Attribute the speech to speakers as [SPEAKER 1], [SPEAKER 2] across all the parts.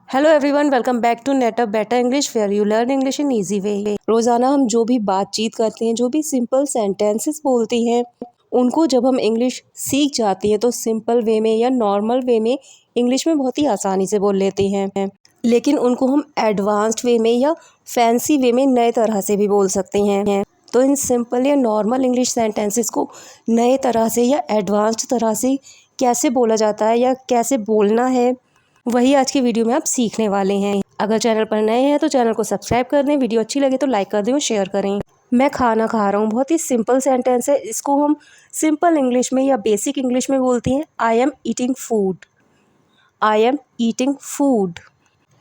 [SPEAKER 1] Hello everyone, welcome back to net up better English where you learn English in easy way. रोज़ाना हम जो भी बातचीत करते हैं, जो भी सिंपल सेंटेंसेस बोलते हैं, उनको जब हम इंग्लिश सीख जाते हैं तो सिंपल वे में या नॉर्मल वे में इंग्लिश में बहुत ही आसानी से बोल लेते हैं। लेकिन उनको हम एडवांस्ड वे में या फैंसी वे में नए तरह से भी बोल सकते हैं। तो इन सिंपल या नॉर्मल इंग्लिश सेंटेंसेस को नए तरह से या एडवांस्ड तरह से कैसे बोला जाता है या कैसे बोलना है, वही आज की वीडियो में आप सीखने वाले हैं। अगर चैनल पर नए हैं तो चैनल को सब्सक्राइब कर दें, वीडियो अच्छी लगे तो लाइक कर दें और शेयर करें। मैं खाना खा रहा हूँ बहुत ही सिंपल सेंटेंस है। इसको हम सिंपल इंग्लिश में या बेसिक इंग्लिश में बोलते हैं I am eating food. I am eating food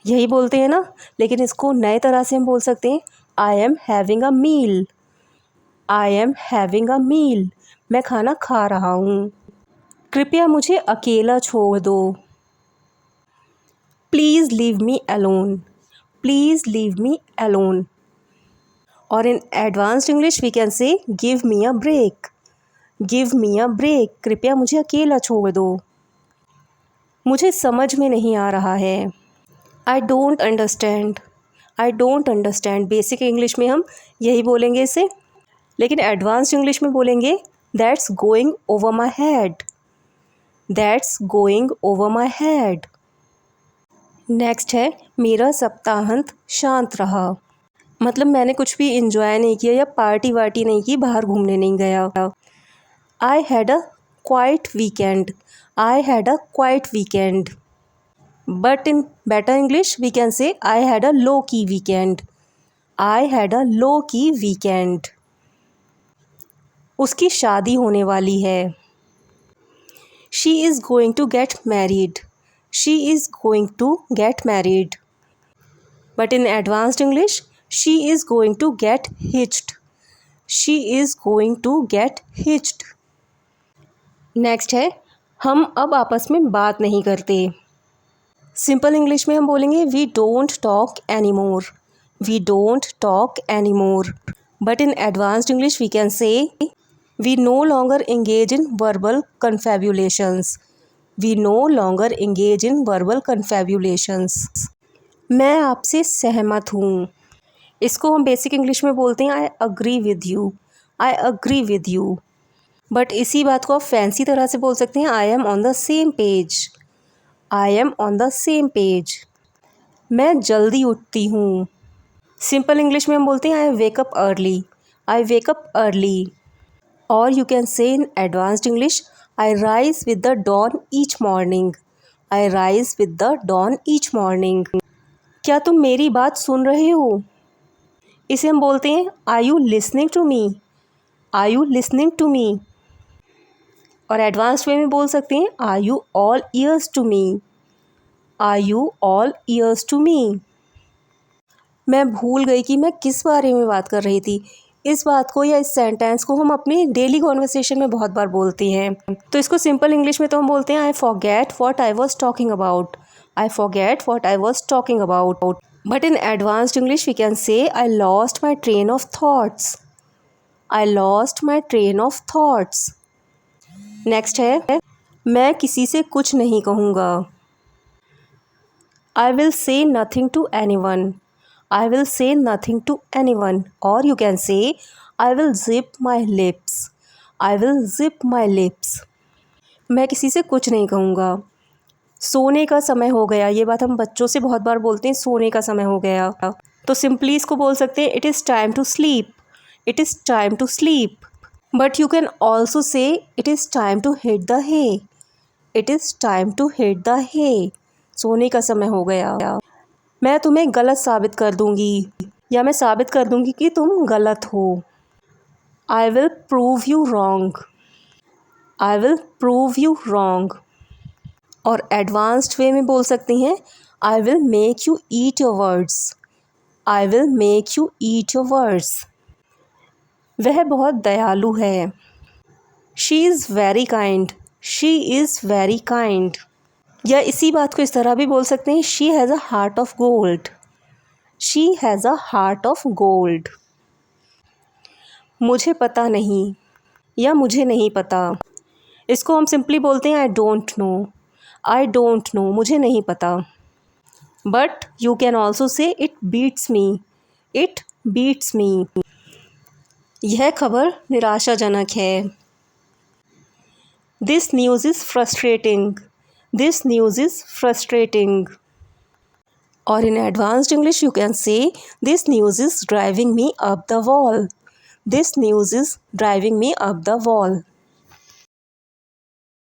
[SPEAKER 1] यही बोलते हैं ना, लेकिन इसको नए तरह से हम बोल सकते हैं I am having a meal. I am having a meal, मैं खाना खा रहा हूँ। कृपया मुझे अकेला छोड़ दो। Please leave me alone. Please leave me alone. और in advanced English we can say give me a break. Give me a break, कृपया मुझे अकेला छोड़ दो। मुझे समझ में नहीं आ रहा है। I don't understand. I don't understand basic English में हम यही बोलेंगे इसे, लेकिन एडवांस्ड इंग्लिश में बोलेंगे that's going over my head. That's going over my head. Next है मेरा सप्ताहांत शांत रहा। मतलब मैंने कुछ भी इंजॉय नहीं किया या पार्टी वार्टी नहीं की, बाहर घूमने नहीं गया। I had a quiet weekend. I had a quiet weekend. But in better English we can say I had अ लो की वीकेंड। आई हैड अ लो की वीकेंड। उसकी शादी होने वाली है। She is going to get married. She is going to get married. But in advanced English, she is going to get hitched. She is going to get hitched. Next है हम अब आपस में बात नहीं करते। सिंपल इंग्लिश में हम बोलेंगे we don't talk any more. We don't talk any more. But in advanced English we can say we no longer engage in verbal confabulations. We no longer engage in verbal confabulations. मैं आपसे सहमत हूँ। इसको हम basic English में बोलते हैं I agree with you. I agree with you. But इसी बात को आप फैंसी तरह से बोल सकते हैं I M on the same page. I am on the same page. मैं जल्दी उठती हूँ। सिंपल इंग्लिश में हम बोलते हैं I wake up early. I wake up early. और you can say in advanced English I rise with the dawn each morning. I rise with the dawn each morning. क्या तुम मेरी बात सुन रहे हो? इसे हम बोलते हैं are you listening to me. Are you listening to me. और एडवांस्ड वे में बोल सकते हैं are you all ears to me. Are you all ears to me. मैं भूल गई कि मैं किस बारे में बात कर रही थी। इस बात को या इस सेंटेंस को हम अपनी डेली कॉन्वर्सेशन में बहुत बार बोलते हैं। तो इसको सिंपल इंग्लिश में तो हम बोलते हैं I forget what I was talking about. I forget what I was talking about. But in advanced English we can say I lost my train of thoughts. I lost my train of thoughts. Next है मैं किसी से कुछ नहीं कहूँगा। I will say nothing to anyone. I will say nothing to anyone. Or you can say I will zip my lips. I will zip my lips. मैं किसी से कुछ नहीं कहूँगा। सोने का समय हो गया, ये बात हम बच्चों से बहुत बार बोलते हैं, सोने का समय हो गया। तो सिंपली इसको बोल सकते हैं it is time to sleep. It is time to sleep. But you can also say it is time to hit the hay. It is time to hit the hay. सोने का समय हो गया। मैं तुम्हें गलत साबित कर दूंगी, या मैं साबित कर दूंगी कि तुम गलत हो। I will prove you wrong. I will prove you wrong. और एडवांस्ड वे में बोल सकते हैं I will make you eat your words. I will make you eat your words. वह बहुत दयालु है। She is very kind. She is very kind. या इसी बात को इस तरह भी बोल सकते हैं she has a heart of gold. She has a heart of gold. मुझे पता नहीं या मुझे नहीं पता। इसको हम सिंपली बोलते हैं I don't know. I don't know, मुझे नहीं पता। But you can also say it beats me. It beats me. यह खबर निराशाजनक है. This news is frustrating. This news is frustrating. Or in advanced English, you can say, this news is driving me up the wall. This news is driving me up the wall.